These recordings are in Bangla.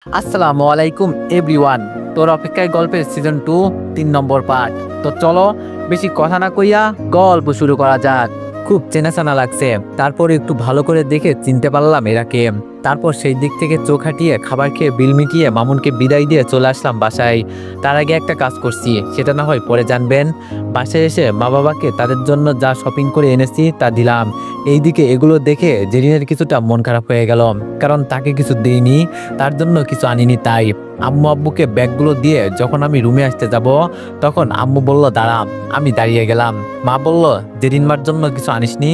আসসালামু আলাইকুম এভরিওয়ান। তোর অপেক্ষায় গল্পের সিজন 2 3 নম্বর পার্ট। তো চলো বেশি কথা না কইয়া গল্প শুরু করা যাক। খুব চেনাচানা লাগছে, তারপর একটু ভালো করে দেখে চিনতে পারলাম এরা কে। তারপর সেই দিক থেকে চোখ হাঁটিয়ে খাবার খেয়ে বিল মিটিয়ে মামুনকে বিদায় দিয়ে চলে আসলাম বাসায়। তার আগে একটা কাজ করছি, সেটা না হয় পরে জানবেন। বাসায় এসে মা বাবাকে তাদের জন্য যা শপিং করে এনেছি তা দিলাম। এইদিকে এগুলো দেখে জেরিনের কিছুটা মন খারাপ হয়ে গেল, কারণ তাকে কিছু দিইনি, তার জন্য কিছু আনিনি। তাই আম্মু আব্বুকে ব্যাগগুলো দিয়ে যখন আমি রুমে আসতে যাব, তখন আম্মু বলল দাঁড়া। আমি দাঁড়িয়ে গেলাম। মা বলল জেরিন মার জন্য কিছু আনিসনি?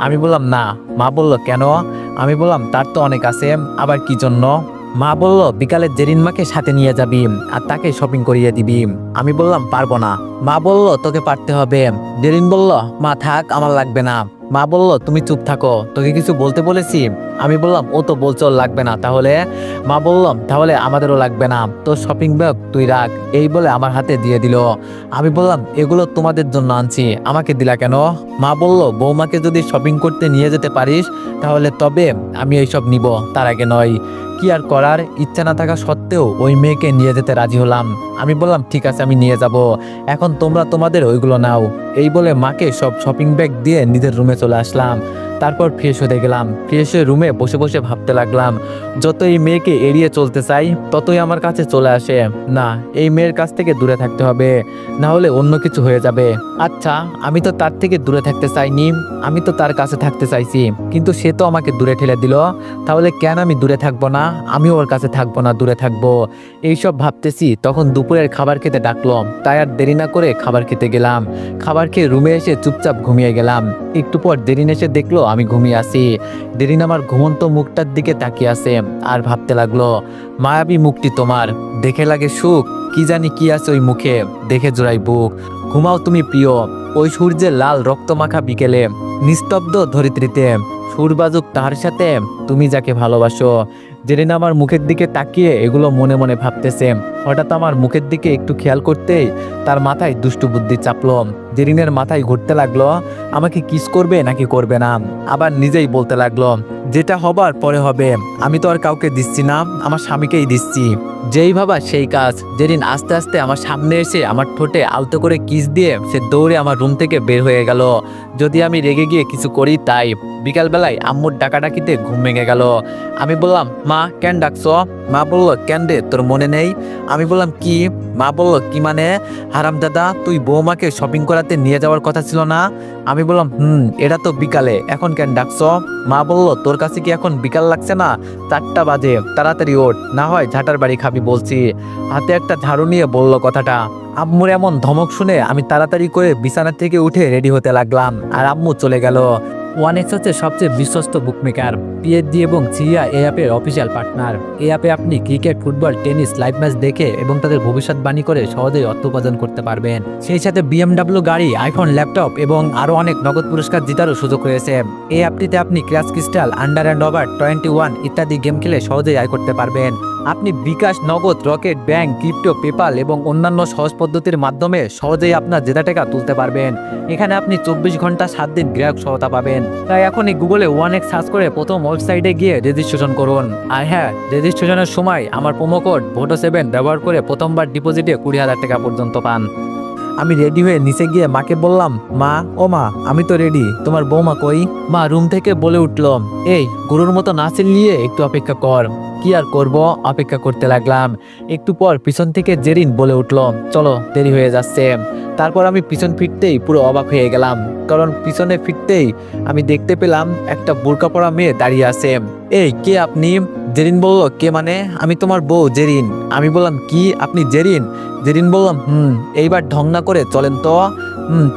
আমি বললাম না। মা বলল কেন? আমি বললাম তার তো অনেক আছে, আবার কি জন্য? মা বলল বিকালে জেরিন মাকে সাথে নিয়ে যাবি আর তাকে শপিং করিয়ে দিবি। আমি বললাম পারবো না। মা বলল তোকে পারতে হবে। জেরিন বলল মা থাক, আমার লাগবে না। মা বলল তুমি চুপ থাকো, তোকে কিছু বলতে বলেছি? আমি বললাম ও তো বলছো লাগবে না, তাহলে? মা বললাম তাহলে আমাদেরও লাগবে না, তোর শপিং ব্যাগ তুই রাখ। এই বলে আমার হাতে দিয়ে দিল। আমি বললাম এগুলো তোমাদের জন্য আনছি, আমাকে দিলা কেন? মা বলল বৌমাকে যদি শপিং করতে নিয়ে যেতে পারিস তাহলে তবে আমি এইসব নিব, তার আগে নয়। কি আর করার, ইচ্ছা না থাকা সত্ত্বেও ওই মেয়েকে নিয়ে যেতে রাজি হলাম। আমি বললাম ঠিক আছে, আমি নিয়ে যাব, এখন তোমরা তোমাদের ওইগুলো নাও। এই বলে মাকে সব শপিং ব্যাগ দিয়ে নিজের রুমে চলে আসলাম। তারপর ফ্রেশ হতে গেলাম। ফ্রেশ হয়ে রুমে বসে বসে ভাবতে লাগলাম, যত এই মেয়েকে এড়িয়ে চলতে চাই ততই আমার কাছে চলে আসে। না, এই মেয়ের কাছ থেকে দূরে থাকতে হবে, না হলে অন্য কিছু হয়ে যাবে। আচ্ছা, আমি তো তার থেকে দূরে থাকতে চাইনি, আমি তো তার কাছে থাকতে চাইছি, কিন্তু সে তো আমাকে দূরে ঠেলে দিল। তাহলে কেন আমি দূরে থাকবো না? আমিও ওর কাছে থাকবো না, দূরে থাকবো। এইসব ভাবতেছি তখন দুপুরের খাবার খেতে ডাকলো। তাই আর দেরি না করে খাবার খেতে গেলাম। খাবার খেয়ে রুমে এসে চুপচাপ ঘুমিয়ে গেলাম। একটু পর দেরিন এসে দেখলো আমি ঘুমিয়ে আছি। দেরিন আমার ঘুমন্ত মুখটার দিকে তাকিয়ে আছে আর ভাবতে লাগলো, মায়াবী মুখটি তোমার, দেখে লাগে সুখ, কি জানি কি আছে ওই মুখে, দেখে জোড়াই বুক। ঘুমাও তুমি প্রিয়, ওই সূর্যের লাল রক্তমাখা বিকেলে, নিস্তব্ধ ধরিত্রীতে সুর বাজুক তার সাথে, তুমি যাকে ভালোবাসো। জেরিন আমার মুখের দিকে তাকিয়ে এগুলো মনে মনে ভাবতেছে। হঠাৎ আমার মুখের দিকে একটু খেয়াল করতেই তার মাথায় দুষ্টু বুদ্ধি চাপলো। জেরিনের মাথায় ঘুরতে লাগলো আমাকে কিস করবে নাকি করবে না। আবার নিজেই বলতে লাগলো যেটা হবার পরে হবে, আমি তো আর কাউকে দিচ্ছি না, আমার স্বামীকেই দিচ্ছি। যেই ভাবা সেই কাজ। জেরিন আস্তে আস্তে আমার সামনে এসে আমার ঠোঁটে আলতো করে কিস দিয়ে সে দৌড়ে আমার রুম থেকে বের হয়ে গেল। যদি আমি রেগে গিয়ে কিছু করি তাই। বিকালবেলায় আম্মুর ডাকাডাকিতে ঘুম ভেঙে গেল। আমি বললাম মা কেন ডাকছো? মা বলল কেন রে, তোর মনে নেই? আমি বললাম কি? মা বলল কি মানে, হারামজাদা তুই বৌমাকে শপিং করাতে নিয়ে যাওয়ার কথা ছিল না? আমি বললাম এটা তো বিকালে, এখন কেন ডাকছো? মা বলল তোর কাছে কি এখন বিকাল লাগছে না? 4টা বাজে, তাড়াতাড়ি ওঠ, না হয় ঝাঁটার বাড়ি খাবি বলছি। হাতে একটা ঝাড়ু নিয়ে বলল কথাটা। আম্মুর এমন ধমক শুনে আমি তাড়াতাড়ি করে বিছানা থেকে উঠে রেডি হতে লাগলাম আর আম্মু চলে গেল। ওয়ানেক্স হচ্ছে সবচেয়ে বিশ্বস্ত বুকমেকার, পিএইচডি এবং সিরিয়া এই অ্যাপের অফিসিয়াল পার্টনার। এই অ্যাপে আপনি cricket, football, tennis live match দেখে এবং তাদের ভবিষ্যৎবাণী করে সহজেই অর্থ উপার্জন করতে পারবেন। সেই সাথে বিএমডব্লিউ গাড়ি, আইফোন, ল্যাপটপ এবং আরও অনেক নগদ পুরস্কার জেতারও সুযোগ রয়েছে। এই অ্যাপটিতে আপনি crash crystal, under and over 21 ইত্যাদি গেম খেলে সহজেই আয় করতে পারবেন। আপনি বিকাশ, নগদ, রকেট, ব্যাংক, ক্রিপ্টো, পেপাল এবং অন্যান্য সহজ পদ্ধতির মাধ্যমে সহজেই আপনার জেতা টাকা তুলতে পারবেন। এখানে আপনি 24 ঘন্টা 7 দিন গ্রাহক সহায়তা পাবেন। তাই এখনই গুগলে ওয়ানেক্স সার্চ করে প্রথম ওয়েবসাইটে গিয়ে রেজিস্ট্রেশন করুন। আর হ্যাঁ, রেজিস্ট্রেশনের সময় আমার প্রোমো কোড VOTO7 ব্যবহার করে প্রথমবার ডিপোজিটে 20,000 টাকা পর্যন্ত পান। আমি রেডি হয়ে নিচে গিয়ে মাকে বললাম, মা ও মা আমি তো রেডি, তোমার বৌমা কই? মা রুম থেকে বলে উঠল, এই গরুর মতো না চিল্লিয়ে একটু অপেক্ষা কর। কি আর করব, অপেক্ষা করতে লাগলাম। একটু পর পিছন থেকে জেরিন বলে উঠল, চলো দেরি হয়ে যাচ্ছে। তারপর আমি পিছন ফিরতেই পুরো অবাক হয়ে গেলাম, কারণ পিছনে ফিরতেই আমি দেখতে পেলাম একটা বোরকা পরা মেয়ে দাঁড়িয়ে আছে। এই কে আপনি? জেরিন বলল কে মানে, আমি তোমার বউ জেরিন। আমি বললাম কি, আপনি জেরিন? জেরিন বললাম এইবার ঢং না করে চলেন তো।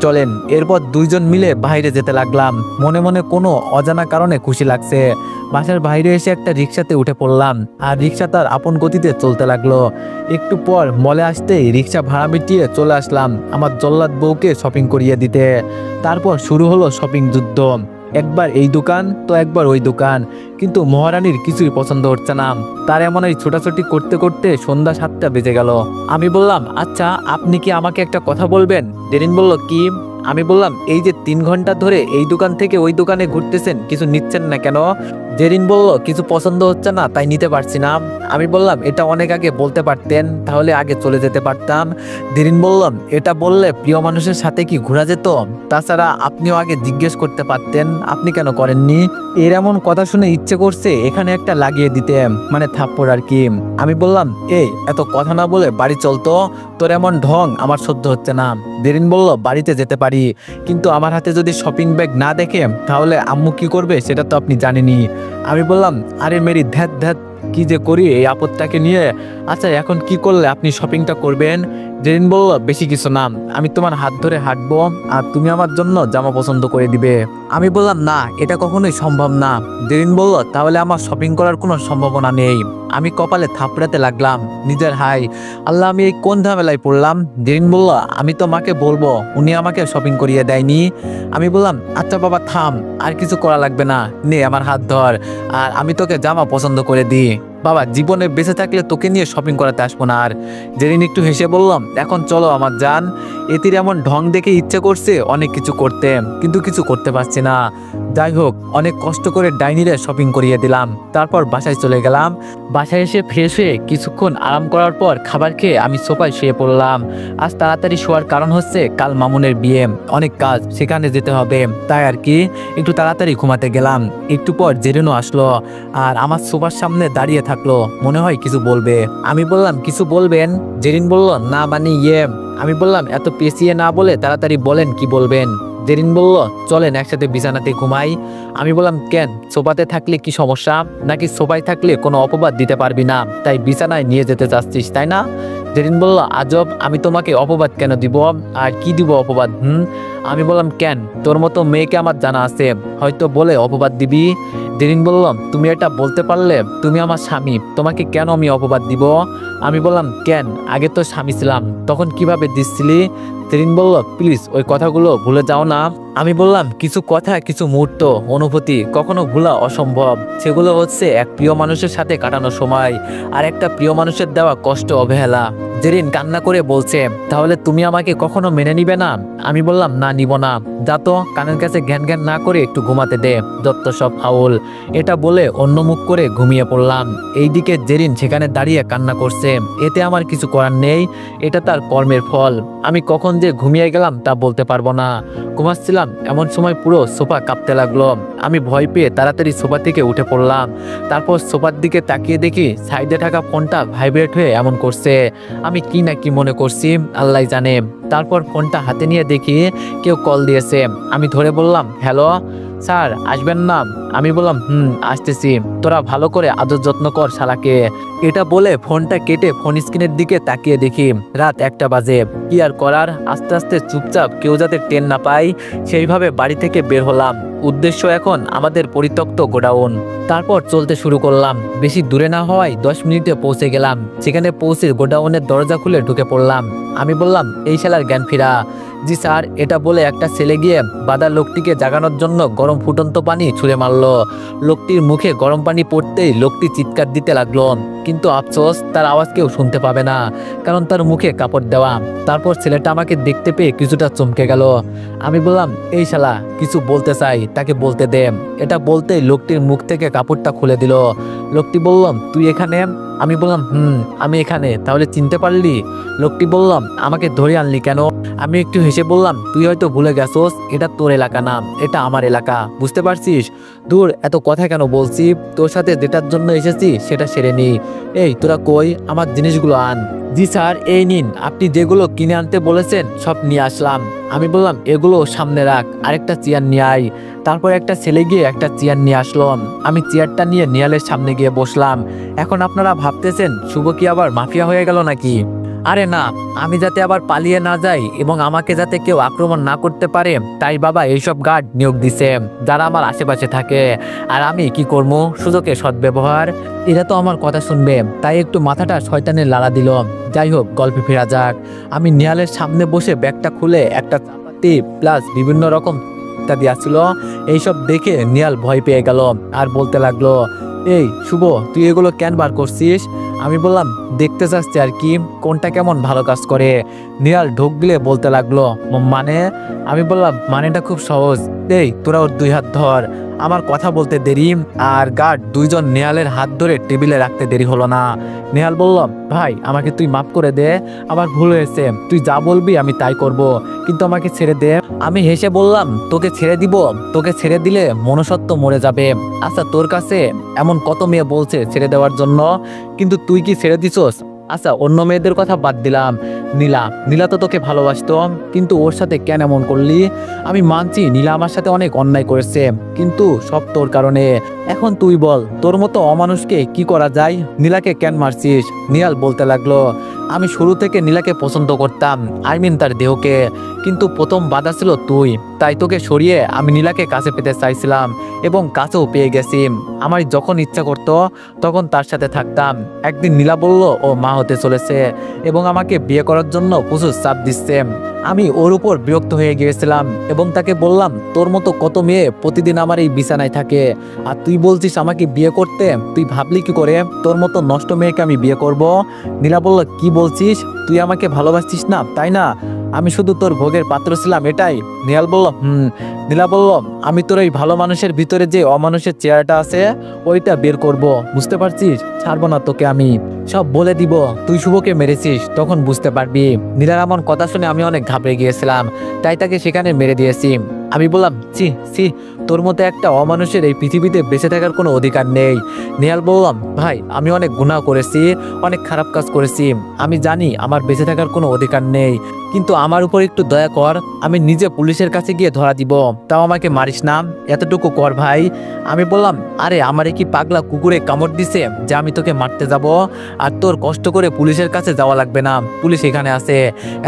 চলেন। এরপর দুইজন মিলে বাইরে যেতে লাগলাম। মনে মনে কোনো অজানা কারণে খুশি লাগছে। বাসার বাইরে এসে একটা রিক্সাতে উঠে পড়লাম আর রিক্সা তার আপন গতিতে চলতে লাগলো। একটু পর মলে আসতেই রিক্সা ভাড়া মিটিয়ে চলে আসলাম আমার জল্লাদ বউকে শপিং করিয়ে দিতে। তারপর শুরু হলো শপিং যুদ্ধ। একবার এই দোকান তো একবার ওই দোকান, কিন্তু মহারানীর কিছুই পছন্দ হচ্ছে না। তার এমন এই ছোটাছুটি করতে করতে সন্ধ্যা 7টা বেজে গেল। আমি বললাম আচ্ছা আপনি কি আমাকে একটা কথা বলবেন? জেরিন বলল কি? আমি বললাম এই যে 3 ঘন্টা ধরে এই দোকান থেকে ওই দোকানে ঘুরতেছেন, কিছু নিচ্ছেন না কেন? জেরিন বলল, কিছু পছন্দ হচ্ছে না তাই নিতে পারছি না। আমি বললাম, এটা অনেক আগে বলতে পারতেন, তাহলে আগে চলে যেতে পারতাম। জেরিন বলল, এটা বললে প্রিয় মানুষের সাথে কি ঘোরা যেত? তাছাড়া আপনিও আগে জিজ্ঞেস করতে পারতেন, আপনি কেন করেননি? এর এমন কথা শুনে ইচ্ছে করছে এখানে একটা লাগিয়ে দিতে, মানে থাপ্পড় আর কি। আমি বললাম, এই এত কথা না বলে বাড়ি চলতো, তোর এমন ঢং আমার সহ্য হচ্ছে না। জেরিন বলল, বাড়িতে যেতে পারি, কিন্তু আমার হাতে যদি শপিং ব্যাগ না দেখে তাহলে আম্মু কি করবে সেটা তো আপনি জানেনই। আমি বললাম, আরে মেরি ধ্যাত ধ্যাত, কি যে করি এই আপদটাকে নিয়ে। আচ্ছা এখন কি করলে আপনি শপিংটা করবেন? জেরিন বলল, বেশি কিছু না, আমি তোমার হাত ধরে হাঁটবো আর তুমি আমার জন্য জামা পছন্দ করে দিবে। আমি বললাম, না এটা কখনোই সম্ভব না। জেরিন বলল, তাহলে আমার শপিং করার কোনো সম্ভাবনা নেই। আমি কপালে থাপড়াতে লাগলাম নিজের, হাই আল্লাহ, আমি এই কোন ঝামেলায় পড়লাম। জেরিন বলল, আমি তো মাকে বলবো, উনি আমাকে শপিং করিয়ে দেয়নি। আমি বললাম, আচ্ছা বাবা থাম, আর কিছু করা লাগবে না, নে আমার হাত ধর আর আমি তোকে জামা পছন্দ করে দিই। বাবা জীবনে বেঁচে থাকলে তোকে নিয়ে শপিং করাতে আসবো না আর। জেরিন একটু হেসে বললাম, এখন চলো আমার জান। এতির এমন ঢং দেখে ইচ্ছে করছে অনেক কিছু করতে, কিন্তু কিছু করতে পারছি না। যাই হোক, অনেক কষ্ট করে ডাইনিরে শপিং করিয়ে দিলাম, তারপর বাসায় চলে গেলাম। বাসায় এসে ফ্রেশ হয়ে কিছুক্ষণ আরাম করার পর খাবার খেয়ে আমি সোফায় শুয়ে পড়লাম। আজ তাড়াতাড়ি শোয়ার কারণ হচ্ছে কাল মামুনের বিয়ে, অনেক কাজ, সেখানে যেতে হবে, তাই আর কি একটু তাড়াতাড়ি ঘুমাতে গেলাম। একটু পর জেরিনও আসলো আর আমার সোফার সামনে দাঁড়িয়ে থাকলো, মনে হয় কিছু বলবে। আমি বললাম, কিছু বলবেন? জেরিন বলল, না মানে আমি বললাম, এত পেঁচিয়ে না বলে তাড়াতাড়ি বলেন কি বলবেন। জেরিন বলল, চলেন একসাথে বিছানাতে ঘুমাই। আমি বললাম, কেন, সোফাতে থাকলে কি সমস্যা, নাকি সোফায় থাকলে কোনো অপবাদ দিতে পারবি না তাই বিছানায় নিয়ে যেতে চাচ্ছিস, তাই না? জেরিন বলল, আজব, আমি তোমাকে অপবাদ কেন দিব, আর কি দিব অপবাদ? আমি বললাম, কেন, তোর মতো মেয়েকে আমার জানা আছে, হয়তো বলে অপবাদ দিবি। জেরিন বলল, তুমি এটা বলতে পারলে তুমি আমার স্বামী, তোমাকে কেন আমি অপবাদ দিব? আমি বললাম, কেন, আগে তো স্বামী ছিলাম, তখন কিভাবে দিচ্ছিলি? জেরিন বলল, প্লিজ ওই কথাগুলো ভুলে যাও না। আমি বললাম, কিছু কথা, কিছু মুহূর্ত, অনুভূতি কখনো ভোলা অসম্ভব, সেগুলো হচ্ছে এক প্রিয় মানুষের সাথে কাটানো সময় আর একটা প্রিয় মানুষের দেওয়া কষ্ট, অবহেলা। জেরিন কান্না করে বলছে, তাহলে তুমি আমাকে কখনো মেনে নিবে না? আমি বললাম, না নিব না, যা তো কানের কাছে জ্ঞান জ্ঞান না করে একটু ঘুমাতে দে, যত সব ফাউল। এটা বলে অন্য মুখ করে ঘুমিয়ে পড়লাম। এইদিকে জেরিন সেখানে দাঁড়িয়ে কান্না করছে, এতে আমার কিছু করার নেই, এটা তার কর্মের ফল। আমি কখন যে ঘুমিয়ে গেলাম তা বলতে পারবো না। ঘুমাচ্ছিলাম এমন সময় পুরো সোফা কাঁপতে লাগলো। আমি ভয় পেয়ে তাড়াতাড়ি সোফা থেকে উঠে পড়লাম। তারপর সোফার দিকে তাকিয়ে দেখি সাইডে থাকা ফোনটা ভাইব্রেট হয়ে এমন করছে। আমি কি না কি মনে করছি আল্লাহ জানে। তারপর ফোনটা হাতে নিয়ে দেখি কেউ কল দিয়েছে। আমি ধরে বললাম, হ্যালো স্যার, আসবেন না? আমি বললাম, আসতেছি, তোরা ভালো করে আদর যত্ন কর শালাকে। এটা বলে ফোনটা কেটে ফোন স্ক্রিনের দিকে তাকিয়ে দেখি রাত 1টা বাজে। কি আর করার, আস্তে আস্তে চুপচাপ কেউ যাতে টের না পায় সেইভাবে বাড়ি থেকে বের হলাম। উদ্দেশ্য এখন আমাদের পরিত্যক্ত গোডাউন। তারপর চলতে শুরু করলাম। বেশি দূরে না হওয়ায় 10 মিনিটে পৌঁছে গেলাম। সেখানে পৌঁছে গোডাউনের দরজা খুলে ঢুকে পড়লাম। আমি বললাম, এই শালার জ্ঞান ফিরা। জি স্যার। এটা বলে একটা ছেলে গিয়ে বাঁধা লোকটিকে জাগানোর জন্য গরম ফুটন্ত পানি ছুঁড়ে মারলো। লোকটির মুখে গরম পানি পড়তেই লোকটি চিৎকার দিতে লাগলো, কিন্তু আফসোস তার আওয়াজ কেউ শুনতে পাবে না, কারণ তার মুখে কাপড় দেওয়া। তারপর ছেলেটা আমাকে দেখতে পেয়ে কিছুটা চমকে গেল। আমি বললাম, এই শালা কিছু বলতে চাই, তাকে বলতে দে। এটা বলতেই লোকটির মুখ থেকে কাপড়টা খুলে দিল। লোকটি বললাম, তুই এখানে? আমি বললাম, আমি এখানে, তাহলে চিনতে পারলি? লোকটি বললাম, আমাকে ধরে আনলি কেন? আমি একটু হেসে বললাম, তুই হয়তো ভুলে গেছোস, এটা তোর এলাকা না, এটা আমার এলাকা, বুঝতে পারছিস? দূর, এত কথা কেন বলছি, তোর সাথে যেটার জন্য এসেছি সেটা সেরে নি। এই তোরা কই, আমার জিনিসগুলো আন। জি স্যার, এই নিন, আপনি যেগুলো কিনে আনতে বলেছেন সব নিয়ে আসলাম। আমি বললাম, এগুলো সামনে রাখ, আরেকটা চেয়ার নিয়ে আয়। তারপর একটা ছেলে গিয়ে একটা চেয়ার নিয়ে আসলো। আমি চেয়ারটা নিয়ে নিয়ালের সামনে গিয়ে বসলাম। এখন আপনারা ভাবতেছেন শুভ কি আবার মাফিয়া হয়ে গেল নাকি? আরে না, আমি যাতে আবার পালিয়ে না যাই এবং আমাকে যাতে কেউ আক্রমণ না করতে পারে তাই বাবা এইসব গার্ড নিয়োগ দিছে, যারা আমার আশেপাশে থাকে। আর আমি কি করবো, সুযোগে সদ্ব্যবহার। এরা তো আমার কথা শুনবে, তাই একটু মাথাটা শয়তানের লাড়া দিল। যাই হোক, গল্পে ফেরা যাক। আমি নিহালের সামনে বসে ব্যাগটা খুলে একটা চাপাতি প্লাস বিভিন্ন রকম ইত্যাদি আসছিল। এইসব দেখে নিহাল ভয় পেয়ে গেল আর বলতে লাগলো, এই শুভ, তুই এগুলো কেন বার করছিস? আমি বললাম, দেখতে চাচ্ছি আর কি, কোনটা কেমন ভালো কাজ করে। নিহাল ঢোক গিলে বলতে লাগলো, মানে? আমি বললাম, মানেটা খুব সহজ। এই তোরা ওর 2 হাত ধর আমার কথা বলতে দেরি আর গার্ড দুইজন নেহালের হাত ধরে টেবিলে রাখতে দেরি হলো না। নেহাল বলল, ভাই আমাকে তুই মাফ করে দে, আমার ভুল হয়েছে, তুই যা বলবি আমি তাই করব, কিন্তু আমাকে ছেড়ে দে। আমি হেসে বললাম, তোকে ছেড়ে দিব? তোকে ছেড়ে দিলে মনুষ্যত্ব মরে যাবে। আচ্ছা তোর কাছে এমন কত মেয়ে বলছে ছেড়ে দেওয়ার জন্য, কিন্তু তুই কি ছেড়ে দিছস? আচ্ছা অন্য মেয়েদের কথা বাদ দিলাম, নীলা নীলা তো তোকে ভালোবাসতো, কিন্তু ওর সাথে কেন এমন করলি? আমি মানছি নীলা আমার সাথে অনেক অন্যায় করেছে, কিন্তু সব তোর কারণে। এখন তুই বল, তোর মতো অমানুষকে কি করা যায়? নীলাকে কেন মারছিস? নিহাল বলতে লাগলো, আমি শুরু থেকে নীলাকে পছন্দ করতাম, আই মিন তার দেহকে, কিন্তু প্রথম বাধা ছিল তুই, তাই তোকে সরিয়ে আমি নীলাকে কাছে পেতে চাইছিলাম এবং কাছেও পেয়ে গেছি। আমার যখন ইচ্ছা করতো তখন তার সাথে থাকতাম। একদিন নীলা বলল ও মা হতে চলেছে এবং আমাকে বিয়ে করার জন্য প্রচুর চাপ দিচ্ছে। আমি ওর উপর বিরক্ত হয়ে গিয়েছিলাম এবং তাকে বললাম, তোর মতো কত মেয়ে প্রতিদিন আমার এই বিছানায় থাকে, আর তুই বলছিস আমাকে বিয়ে করতে? তুই ভাবলি কি করে তোর মতো নষ্ট মেয়েকে আমি বিয়ে করব? নীলা বলল, কি বলছিস? তুই আমাকে ভালোবাসছিস না তাই না? আমি শুধু তোর ভোগের পাত্র ছিলাম এটাই? নিহাল বলল, নীলা বলল, আমি তোর এই ভালো মানুষের ভিতরে যে অমানুষের চেহারাটা আছে ওইটা বের করব, বুঝতে পারছিস? ছাড়বো না তোকে, আমি সব বলে দিব। তুই শুভকে মেরেছিস, তখন বুঝতে পারবি। নীলার এমন কথা শুনে আমি অনেক ঘাবড়ে গিয়েছিলাম, তাই তাকে সেখানে মেরে দিয়েছি। আমি বললাম, ছি ছি, তোর মতো একটা অমানুষের এই পৃথিবীতে বেঁচে থাকার কোনো অধিকার নেই। নিহাল বললাম, ভাই আমি অনেক গুনাহ করেছি, অনেক খারাপ কাজ করেছি, আমি জানি আমার বেঁচে থাকার কোনো অধিকার নেই, কিন্তু আমার উপর একটু দয়া কর, আমি নিজে পুলিশের কাছে গিয়ে ধরা দিব, তাও আমাকে মারিস না, এতটুকু কর ভাই। আমি বললাম, আরে আমারে কি পাগলা কুকুরে কামড় দিছে যে আমি তোকে মারতে যাব? আর তোর কষ্ট করে পুলিশের কাছে যাওয়া লাগবে না, পুলিশ এখানে আছে।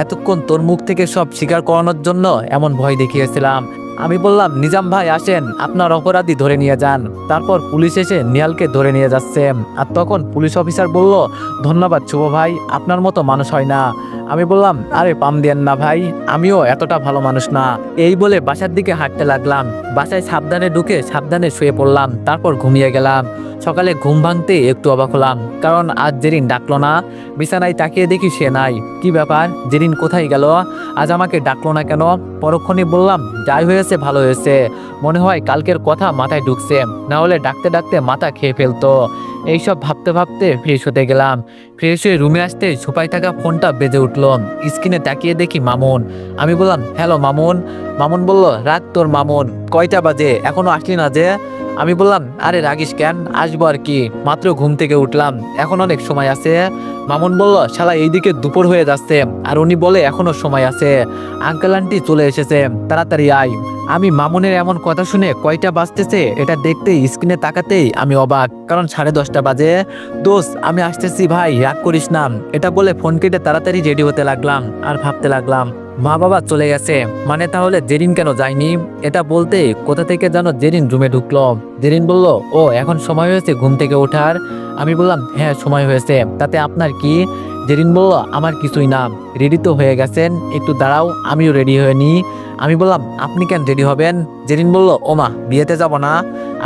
এতক্ষণ তোর মুখ থেকে সব স্বীকার করানোর জন্য এমন ভয় দেখিয়েছিলাম। আমি বললাম, নিজাম ভাই আসেন, আপনার অপরাধী ধরে নিয়ে যান। তারপর পুলিশ এসে নিহালকে ধরে নিয়ে যাচ্ছে। আর তখন পুলিশ অফিসার বলল, ধন্যবাদ শুভ ভাই, আপনার মতো মানুষ হয় না। আমি বললাম, আরে পাম দেন না ভাই, আমিও এতটা ভালো মানুষ না। এই বলে বাসার দিকে হাঁটতে লাগলাম। বাসায় সাবধানে ঢুকে সাবধানে শুয়ে পড়লাম, তারপর ঘুমিয়ে গেলাম। সকালে ঘুম ভাঙতে একটু অবাক হলাম, কারণ আজ জেরিন ডাকলো না। বিছানায় তাকিয়ে দেখি সে নাই। কি ব্যাপার, জেরিন কোথায় গেল? আজ আমাকে ডাকলো না কেন? পরক্ষণে বললাম, যাই হয়েছে ভালো হয়েছে, মনে হয় কালকের কথা মাথায় ঢুকছে, না হলে ডাকতে ডাকতে মাথা খেয়ে ফেলতো। এইসব ভাবতে ভাবতে ফ্রেশ হতে গেলাম। ফ্রেশ হয়ে রুমে আসতে ছোপায় থাকা ফোনটা বেজে উঠলো। স্ক্রিনে তাকিয়ে দেখি মামুন। আমি বললাম, হ্যালো মামুন। মামুন বলল, রাত তোর মামুন, কয়টা বাজে, এখনো আসলি না যে? আমি বললাম, আরে রাগিস কেন, আসবো আর কি, মাত্র ঘুম থেকে উঠলাম, এখন অনেক সময় আছে। মামুন বলল, শালা এইদিকে দুপুর হয়ে যাচ্ছে, আর উনি বলে এখনো সময় আছে, আঙ্কেল আন্টি চলে এসেছে, তাড়াতাড়ি আয়। আমি মামুনের এমন কথা শুনে কয়টা বাজতেছে এটা দেখতেই স্ক্রিনে তাকাতেই আমি অবাক, কারণ 10:30 বাজে। দোস্ত আমি আসতেছি ভাই, রাগ করিস না। এটা বলে ফোন কেটে তাড়াতাড়ি রেডি হতে লাগলাম আর ভাবতে লাগলাম, মা বাবা চলে গেছে, মানে তাহলে জেরিন কেন যায়নি? এটা বলতে কোথা থেকে যেন জেরিন রুমে ঢুকলো। জেরিন বলল, ও এখন সময় হয়েছে ঘুম থেকে ওঠার? আমি বললাম, হ্যাঁ সময় হয়েছে, তাতে আপনার কি? জেরিন বলল, আমার কিছুই না, রেডি তো হয়ে গেছেন, একটু দাঁড়াও আমিও রেডি হয়ে নিই। আমি বললাম, আপনি কেন রেডি হবেন? জেরিন বলল, ও মা বিয়েতে যাব না?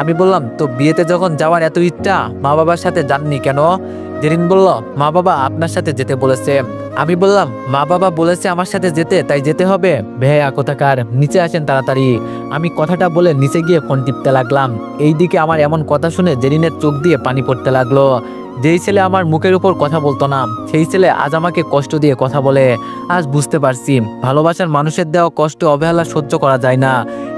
আমি বললাম, তো বিয়েতে যখন যাওয়ার এত ইচ্ছা, মা বাবার সাথে যাননি কেন? জেরিন বলল, মা বাবা আপনার সাথে যেতে বলেছে। আমি বললাম, মা বাবা বলেছে আমার সাথে যেতে, তাই যেতে হবে? ভেয়া কোথাকার, নিচে আসেন তাড়াতাড়ি। আমি কথাটা বলে নিচে গিয়ে ফোন টিপতে লাগলাম। এইদিকে আমার এমন কথা শুনে জেরিনের চোখ দিয়ে পানি পড়তে লাগলো। যেই ছেলে আমার মুখের উপর কথা বলতো না, সেই ছেলে আজ আমাকে কষ্ট দিয়ে কথা বলে। আজ বুঝতে পারছি, ভালোবাসার মানুষের দেওয়া কষ্ট অবহেলা সহ্য করা যায় না।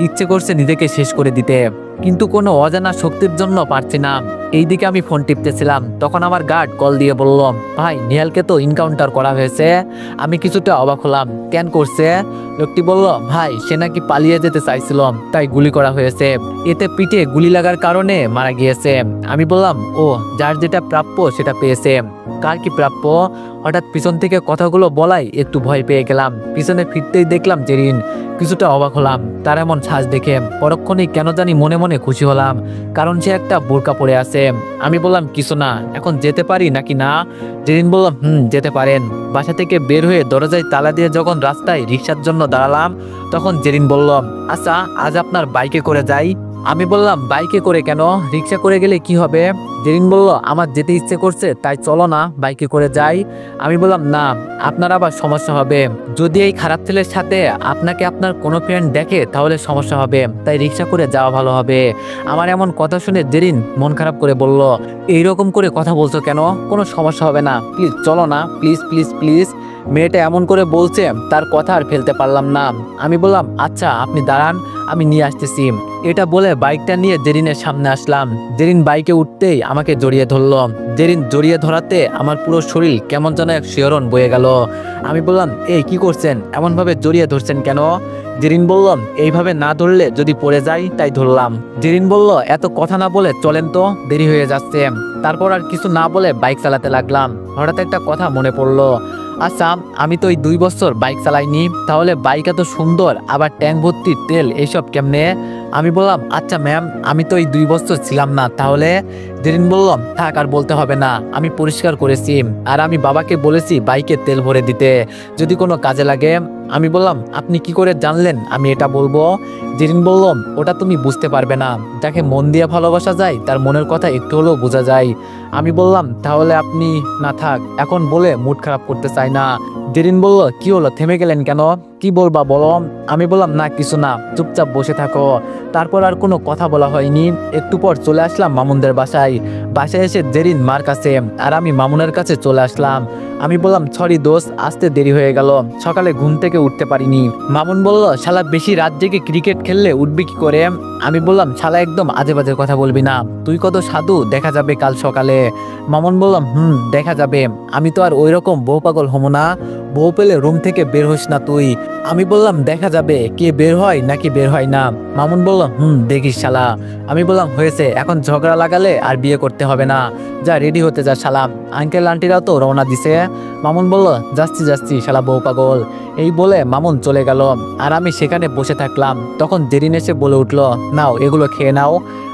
ইচ্ছে করছে নিজেকে শেষ করে দিতে, কিন্তু কোনো অজানা শক্তির জন্য পারছি না। এইদিকে আমি ফোন টিপতেছিলাম, তখন আমার গার্ড কল দিয়ে বলল, ভাই নিহালকে তো ইনকাউন্টার করা হয়েছে। আমি কিছুটা অবাক হলাম, কেন করছে? লোকটি বলল, ভাই সে নাকি পালিয়ে যেতে চাইছিল, তাই গুলি করা হয়েছে, এতে পিঠে গুলি লাগার কারণে মারা গিয়েছে। আমি বললাম, ও যার যেটা প্রাপ্য সেটা পেয়েছে। কার কি প্রাপ্য? হঠাৎ পিছন থেকে কথাগুলো বলাই একটু ভয় পেয়ে গেলাম। পিছনে ফিরতেই দেখলাম জেরিন। কিছুটা অবাক হলাম তার এমন সাজ দেখে। পরক্ষণেই কেন জানি মনে মনে খুশি হলাম, কারণ সে একটা বোরকা পরে আছে। আমি বললাম, কিছু না, এখন যেতে পারি নাকি না? জেরিন বলল, যেতে পারেন। বাসা থেকে বের হয়ে দরজায় তালা দিয়ে যখন রাস্তায় রিক্সার জন্য দাঁড়ালাম, তখন জেরিন বলল, আচ্ছা আজ আপনার বাইকে করে যাই? আমি বললাম বাইকে করে কেন, রিক্সা করে গেলে কি হবে? জেরিন বলল আমার যেতে ইচ্ছে করছে তাই চলো না বাইকে করে যাই। আমি বললাম না, আপনার আবার সমস্যা হবে। যদি এই খারাপ ছেলের সাথে আপনাকে আপনার কোনো ফ্রেন্ড দেখে তাহলে সমস্যা হবে, তাই রিক্সা করে যাওয়া ভালো হবে। আমার এমন কথা শুনে জেরিন মন খারাপ করে বলল, এইরকম করে কথা বলছো কেন? কোনো সমস্যা হবে না, প্লিজ চলো না, প্লিজ প্লিজ প্লিজ। মেয়েটা এমন করে বলছে, তার কথা আর ফেলতে পারলাম না। আমি বললাম আচ্ছা আপনি দাঁড়ান, আমি নিয়ে আসতেছি। এটা বলে বাইকটা নিয়ে জেরিনের সামনে আসলাম। জেরিন বাইকে উঠতেই আমাকে জড়িয়ে ধরলো। জেরিন জড়িয়ে ধরাতে আমার পুরো শরীর কেমন যেন এক শিহরণ বয়ে গেল। আমি বললাম এই কি করছেন, এমনভাবে জড়িয়ে ধরছেন কেন? জেরিন বলল এইভাবে না ধরলে যদি পড়ে যাই তাই ধরলাম। জেরিন বলল এত কথা না বলে চলেন তো, দেরি হয়ে যাচ্ছে। তারপর আর কিছু না বলে বাইক চালাতে লাগলাম। হঠাৎ একটা কথা মনে পড়লো, আচ্ছা আমি তো এই 2 বছর বাইক চালাইনি, তাহলে বাইক এত সুন্দর আবার ট্যাঙ্ক ভর্তি তেল এইসব কেমনে? আমি বললাম আচ্ছা ম্যাম, আমি তো এই 2 বছর ছিলাম না তাহলে। জেরিন বলল থাক আর বলতে হবে না, আমি পরিষ্কার করেছি আর আমি বাবাকে বলেছি বাইকে তেল ভরে দিতে যদি কোনো কাজে লাগে। আমি বললাম আপনি কি করে জানলেন আমি এটা বলবো? জেরিন বলল ওটা তুমি বুঝতে পারবে না, যাকে মন দিয়ে ভালোবাসা যায় তার মনের কথা একটু হলেও বোঝা যায়। আমি বললাম তাহলে আপনি না থাক, এখন বলে মুড খারাপ করতে চাই না। জেরিন বলল কি হলো, থেমে গেলেন কেন, কি বলবা বলো? আমি বললাম না কিছু না, চুপচাপ বসে থাকো। তারপর আর কোনো কথা বলা হয়নি। একটু পর চলে আসলাম মামুনদের বাসায়। বাসায় এসে জেরিন মার কাছে আর আমি মামুনের কাছে চলে আসলাম। আমি বললাম সরি দোস্ত, আসতে দেরি হয়ে গেল, সকালে ঘুম থেকে উঠতে পারিনি। মামুন বলল শালা বেশি রাত জেগে ক্রিকেট খেললে উঠবি কি করে? আমি বললাম শালা একদম আজে বাজে কথা বলবি না, তুই কত সাধু দেখা যাবে কাল সকালে। মামুন বললাম দেখা যাবে, আমি তো আর ওই রকম বউ পাগল হবো না, বউ পেলে রুম থেকে বের হইস না তুই। আমি বললাম দেখা যাবে কে বের হয় নাকি বের হয় না। মামুন বলল দেখিস শালা। আমি বললাম হয়েছে, এখন ঝগড়া লাগালে আর বিয়ে করতে হবে না, যা রেডি হতে যা শালা, আঙ্কেল আন্টিরাও তো রওনা দিছে। মামুন বলল যাচ্ছি যাচ্ছি শালা বউ পাগল। এই বলে মামুন চলে গেল আর আমি সেখানে বসে থাকলাম। তখন জেরিন এসে বলে উঠলো নাও এগুলো খেয়ে নাও।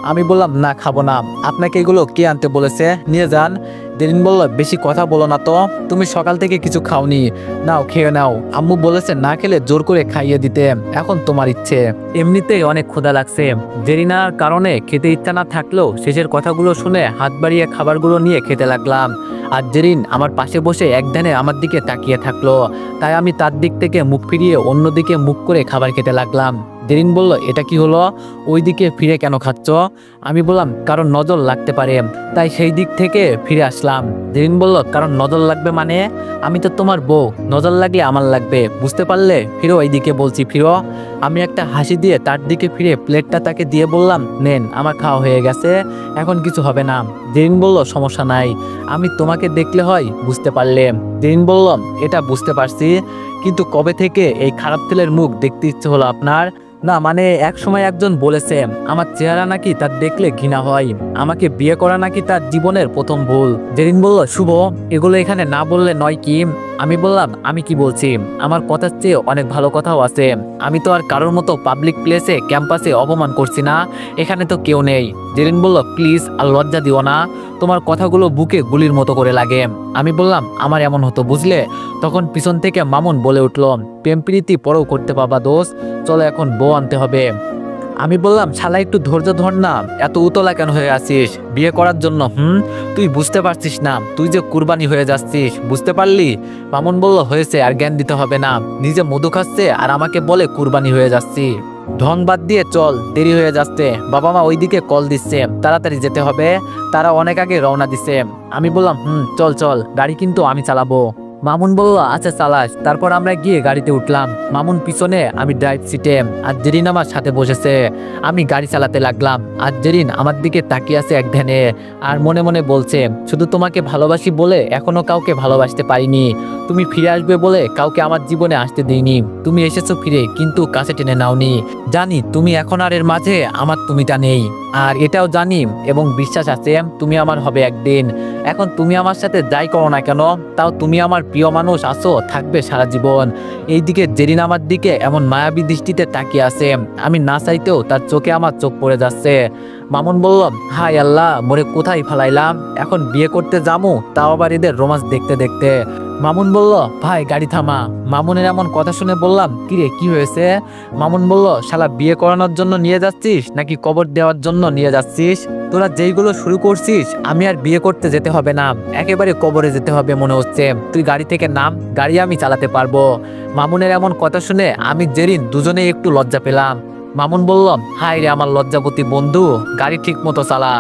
আমি বললাম না খাবো না, আপনাকে এগুলো কে আনতে বলেছে, নিয়ে যান। জেরিন বলল বেশি কথা বলো না তো, তুমি সকাল থেকে কিছু খাওনি, নাও খেয়ে নাও, আম্মু বলেছে না খেলে জোর করে খাইয়ে দিতে, এখন তোমার ইচ্ছে। এমনিতেই অনেক ক্ষুধা লাগছে। জেরিনার কারণে খেতে ইচ্ছা না থাকলেও শেষের কথাগুলো শুনে হাত বাড়িয়ে খাবারগুলো নিয়ে খেতে লাগলাম। আর জেরিন আমার পাশে বসে এক ধ্যানে আমার দিকে তাকিয়ে থাকলো, তাই আমি তার দিক থেকে মুখ ফিরিয়ে অন্যদিকে মুখ করে খাবার খেতে লাগলাম। জেরিন বলল এটা কি হলো, ওই দিকে ফিরে কেন খাচ্ছ? আমি বললাম কারণ নজর লাগতে পারে, তাই সেই দিক থেকে ফিরে আসলাম। জেরিন বলল কারণ নজর লাগবে মানে? আমি তো তোমার বউ, নজর লাগলে আমার লাগবে, বুঝতে পারলে? ফিরো এইদিকে বলছি, ফিরো। আমি একটা হাসি দিয়ে তার দিকে ফিরে প্লেটটা তাকে দিয়ে বললাম নেন, আমার খাওয়া হয়ে গেছে, এখন কিছু হবে না। জেরিন বলল সমস্যা নাই, আমি তোমাকে দেখলে হয়, বুঝতে পারলে? জেরিন বলল এটা বুঝতে পারছি, কিন্তু কবে থেকে এই খারাপ ছেলের মুখ দেখতে ইচ্ছে হলো আপনার? না মানে এক সময় একজন বলেছে আমার চেহারা নাকি তার দেখলে ঘৃণা হয়, আমাকে বিয়ে করা নাকি তার জীবনের প্রথম ভুল। জেরিন বলল শুভ, এগুলো এখানে না বললে নয় কি? আমি বললাম আমি কি বলছি, আমার কথার চেয়ে অনেক ভালো কথাও আছে। আমি তো আর কারোর মতো পাবলিক প্লেসে ক্যাম্পাসে অপমান করছি না, এখানে তো কেউ নেই। জেরিন বলল প্লিজ আর লজ্জা দিও না, তোমার কথাগুলো বুকে গুলির মতো করে লাগে। আমি বললাম আমার এমন হতো বুঝলে। তখন পিছন থেকে মামুন বলে উঠল প্রেম প্রীতি পরেও করতে পাবা দোস্ত, চলো এখন বউ আনতে হবে। আমি বললাম শালা একটু ধৈর্য ধর না, এত উতলা কেন হয়ে আছিস বিয়ে করার জন্য? তুই বুঝতে পারছিস না, তুই যে কুরবানি হয়ে যাচ্ছিস, বুঝতে পারলি? মামুন বলল হয়েছে, আর জ্ঞান দিতে হবে না, নিজে মধু খাচ্ছে আর আমাকে বলে কুরবানি হয়ে যাচ্ছি। ঢং বাদ দিয়ে চল, দেরি হয়ে যাচ্ছে, বাবা মা ওইদিকে কল দিচ্ছে, তাড়াতাড়ি যেতে হবে, তারা অনেক আগে রওনা দিচ্ছে। আমি বললাম চল চল, গাড়ি কিন্তু আমি চালাবো। মামুন বলল আচ্ছা চালাস। তারপর আমরা গিয়ে গাড়িতে উঠলাম, মামুন পিছনে, আমি ড্রাইভ সিটে, আর জেরিন আমার সাথে বসেছে। আমি গাড়ি চালাতে লাগলাম আর জেরিন আমার দিকে তাকিয়ে আছে এক ধ্যানে আর মনে মনে বলছে শুধু তোমাকে ভালোবাসি বলে এখনো কাউকে ভালোবাসতে পারিনি, তুমি ফিরে আসবে বলে কাউকে আমার জীবনে আসতে দিইনি, তুমি এসেছো ফিরে কিন্তু কাছে টেনে নাওনি। জানি তুমি এখন আর এর মাঝে আমার তুমিটা নেই, আর এটাও জানি এবং বিশ্বাস আছে তুমি আমার হবে একদিন। এখন তুমি আমার সাথে যাই করো না কেন, তাও তুমি আমার প্রিয় মানুষ আছো, থাকবে সারা জীবন। এইদিকে জেরিন আমার দিকে এমন মায়াবী দৃষ্টিতে তাকিয়ে আছে, আমি না চাইতেও তার চোখে আমার চোখ পড়ে যাচ্ছে। মামুন বলল হাই আল্লাহ, মোরে কোথায় ফেলাইলাম, এখন বিয়ে করতে যামু, তাও আবার এদের রোমান্স দেখতে দেখতে। মামুন বলল, ভাই গাড়ি থামা। মামুনের এমন কথা শুনে বললাম, কিরে কি হয়েছে? মামুন বলল, শালা বিয়ে করানোর জন্য নিয়ে যাচ্ছিস নাকি কবর দেওয়ার জন্য নিয়ে যাচ্ছিস? তোরা যেইগুলো শুরু করছিস আমি আর বিয়ে করতে যেতে হবে না, একেবারে কবরে যেতে হবে মনে হচ্ছে। তুই গাড়ি থেকে নাম, গাড়ি আমি চালাতে পারবো। মামুনের এমন কথা শুনে আমি জেরিন দুজনেই একটু লজ্জা পেলাম। মামুন বলল, হাই রে আমার লজ্জাপতি বন্ধু, গাড়ি ঠিক মতো চালা।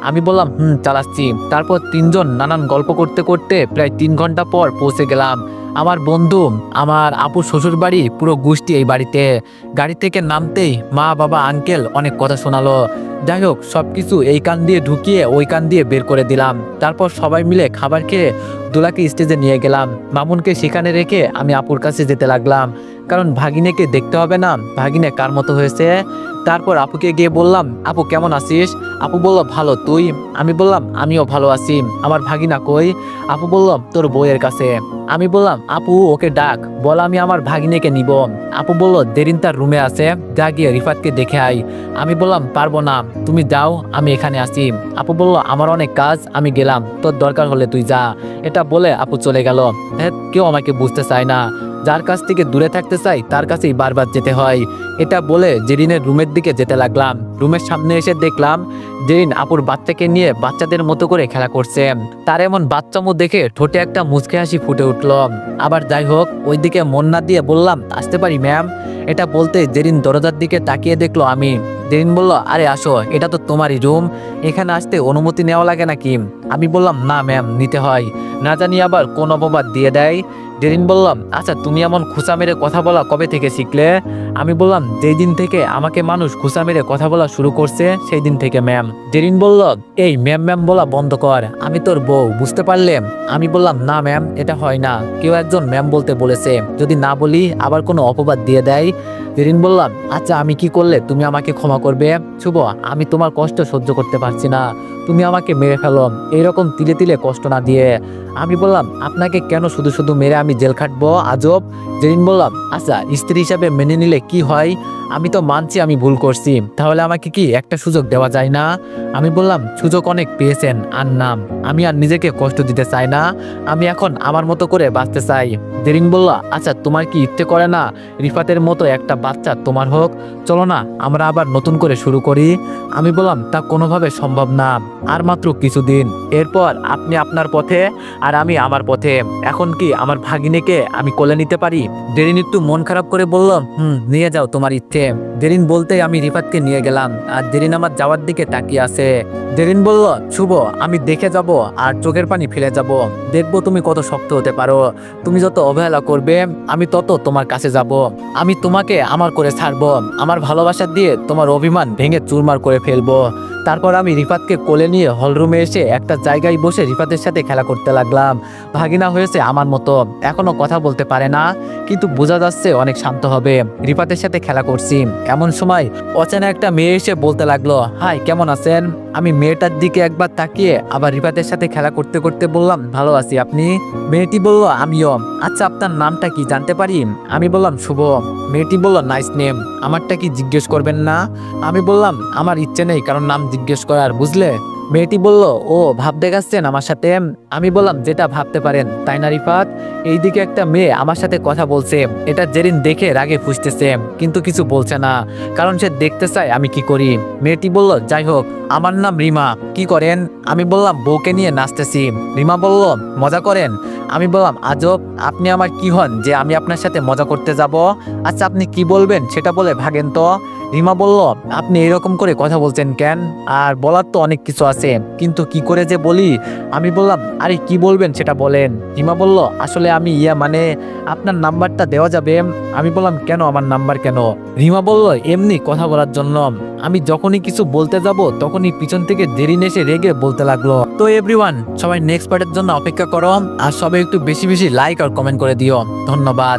আমি বললাম, চালাচ্ছি। তারপর তিনজন নানান গল্প করতে করতে প্রায় 3 ঘন্টা পর পৌঁছে গেলাম। আমার বন্ধু, আমার আপুর শ্বশুর বাড়ি, পুরো গোষ্ঠী এই বাড়িতে। গাড়ি থেকে নামতেই মা বাবা আঙ্কেল অনেক কথা শোনালো। যাই হোক, সবকিছু এই কান দিয়ে ঢুকিয়ে ওই কান দিয়ে বের করে দিলাম। তারপর সবাই মিলে খাবার খেয়ে দোলাকে স্টেজে নিয়ে গেলাম। মামুনকে সেখানে রেখে আমি আপুর কাছে যেতে লাগলাম, কারণ ভাগিনেকে দেখতে হবে না ভাগিনে কার মতো হয়েছে। তারপর আপুকে গিয়ে বললাম, আপু কেমন আছিস? আপু বলল, ভালো, তুই? আমি বললাম, আমিও ভালো আছি। আমার ভাগিনা কই? আপু বলল, তোর বউয়ের কাছে। আমি বললাম, আপু ওকে ডাক, বল আমি আমার ভাগিনেকে নিব। আপু বলল, দেরিন তার রুমে আছে, যা গিয়ে রিফাতকে দেখে আই। আমি বললাম, পারবো না, তুমি যাও, আমি এখানে আছি। আপু বলল, আমার অনেক কাজ, আমি গেলাম, তোর দরকার হলে তুই যা। এটা বলে আপু চলে গেল। কেউ আমাকে বুঝতে চায় না, যার কাছ থেকে দূরে থাকতে চাই তার কাছেই বারবার যেতে হয়। এটা বলে জেরিনের রুমের দিকে যেতে লাগলাম। রুমের সামনে এসে দেখলাম জেরিন আপুর বাচ্চাকে নিয়ে বাচ্চাদের মতো করে খেলা করছে। তার এমন বাচ্চামো দেখে ঠোঁটে একটা মুচকি হাসি ফুটে উঠল। আবার যাই হোক, ওইদিকে মন না দিয়ে বললাম, আসতে পারি ম্যাম? এটা বলতে জেরিন দরজার দিকে তাকিয়ে দেখলো আমি। জেরিন বলল, আরে আসো, এটা তো তোমারই রুম, এখানে আসতে অনুমতি নেওয়া লাগে নাকি? আমি বললাম, না ম্যাম, নিতে হয়। না জানি আবার কোন অপবাদ দিয়ে দেয়। জেরিন বললাম, আচ্ছা তুমি এমন খুঁচা মেরে কথা বলা কবে থেকে শিখলে? আমি বললাম, যেই দিন থেকে আমাকে মানুষ খুঁচা মেরে কথা বলা শুরু করছে সেই দিন থেকে ম্যাম। জেরিন বলল, এই ম্যাম ম্যাম বলা বন্ধ কর, আমি তোর বউ, বুঝতে পারলে? আমি বললাম, না ম্যাম, এটা হয় না, কেউ একজন ম্যাম বলতে বলেছে, যদি না বলি আবার কোনো অপবাদ দিয়ে দেয়। জেরিন বললাম, আচ্ছা আমি কি করলে তুমি আমাকে ক্ষমা করবে? শুভ, আমি তোমার কষ্ট সহ্য করতে পারছি না, তুমি আমাকে মেরে ফেলো, এইরকম তিলে তিলে কষ্ট না দিয়ে। আমি বললাম, আপনাকে কেন শুধু শুধু মেরে আমি জেল খাটবো, আজব। জেরিন বললাম, আচ্ছা স্ত্রী হিসাবে মেনে নিলে কি হয়? আমি তো মানছি আমি ভুল করছি, তাহলে আমাকে কি একটা সুযোগ দেওয়া যায় না? আমি বললাম, সুযোগ অনেক পেয়েছেন, আর নাম, আমি আর নিজেকে কষ্ট দিতে চাই না, আমি এখন আমার মতো করে বাঁচতে চাই। জেরিন বলল, আচ্ছা তোমার কি ইচ্ছে করে না রিফাতের মতো একটা বাচ্চা তোমার হোক? চলো না আমরা আবার নতুন করে শুরু করি। আমি বললাম, তা কোনোভাবে সম্ভব না, আর মাত্র কিছুদিন, এরপর আপনি আপনার পথে আর আমি আমার পথে। এখন কি আমার ভাগিনীকে আমি কোলে নিতে পারি? জেরিন একটু মন খারাপ করে বলল, নিয়ে যাও তোমার ইচ্ছে। জেরিন বলতেই আমি রিফাতকে নিয়ে গেলাম, আর জেরিন আমার যাওয়ার দিকে তাকিয়ে আছে। জেরিন বলল, শুভ, আমি দেখে যাব আর চোখের পানি ফেলে যাব, দেখবো তুমি কত শক্ত হতে পারো। তুমি যত অবহেলা করবে আমি তত তোমার কাছে যাব। আমি তোমাকে আমার করে ছাড়বো, আমার ভালোবাসা দিয়ে তোমার অভিমান ভেঙে চুরমার করে ফেলবো। তারপর আমি রিফাতকে কোলে নিয়ে হলরুমে এসে একটা জায়গায় বসে রিফাতের সাথে খেলা করতে লাগলাম। ভাগিনা হয়েছে আমার মতো, এখনো কথা বলতে পারে না, কিন্তু বোঝা যাচ্ছে অনেক শান্ত হবে। রিফাতের সাথে খেলা করছি, এমন সময় অচেনা একটা মেয়ে এসে বলতে লাগলো, হাই কেমন আছেন? আমি মেয়েটার দিকে একবার তাকিয়ে আবার রিফাতের সাথে খেলা করতে করতে বললাম, ভালো আছি, আপনি? মেয়েটি বলল, আমিও। আচ্ছা আপনার নামটা কি জানতে পারি? আমি বললাম, শুভ। মেয়েটি বলল, নাইস নেম, আমারটা কি জিজ্ঞেস করবেন না? আমি বললাম, আমার ইচ্ছে নেই কারণ নাম জিজ্ঞেস করার, বুঝলে? মেয়েটি বলল, ও ভাব দেখাচ্ছেন আমার সাথে? আমি বললাম, যেটা ভাবতে পারেন, তাই না রিফাত? এইদিকে একটা মেয়ে আমার সাথে কথা বলছে, এটা জেরিন দেখে রাগে ফুসতেছে, কিন্তু কিছু বলছে না, কারণ সে দেখতে চায় আমি কি করি। মেয়েটি বলল, যাই হোক, আমার নাম রিমা, কি করেন? আমি বললাম, বউকে নিয়ে নাচতেছি। রিমা বলল, মজা করেন? আমি বললাম, আজব, আপনি আমার কি হন যে আমি আপনার সাথে মজা করতে যাব? আচ্ছা আপনি কি বলবেন সেটা বলে ভাগেন তো। রিমা বলল, আপনি এরকম করে কথা বলছেন কেন? আর বলার তো অনেক কিছু আছে, কিন্তু কি করে যে বলি? আমি বললাম, আরে কি বলবেন সেটা বলেন। রিমা বলল, আসলে আমি মানে আপনার নাম্বারটা দেওয়া যাবে? আমি বললাম, কেন, আমার নাম্বার কেন? রিমা বলল, এমনি কথা বলার জন্য। আমি যখনই কিছু বলতে যাব তখনই পিছন থেকে জেরিন এসে রেগে বলতে লাগলো। তো এভরিওয়ান, সবাই নেক্সট পার্টের জন্য অপেক্ষা করো, আর সবাই একটু বেশি বেশি লাইক আর কমেন্ট করে দিও। ধন্যবাদ।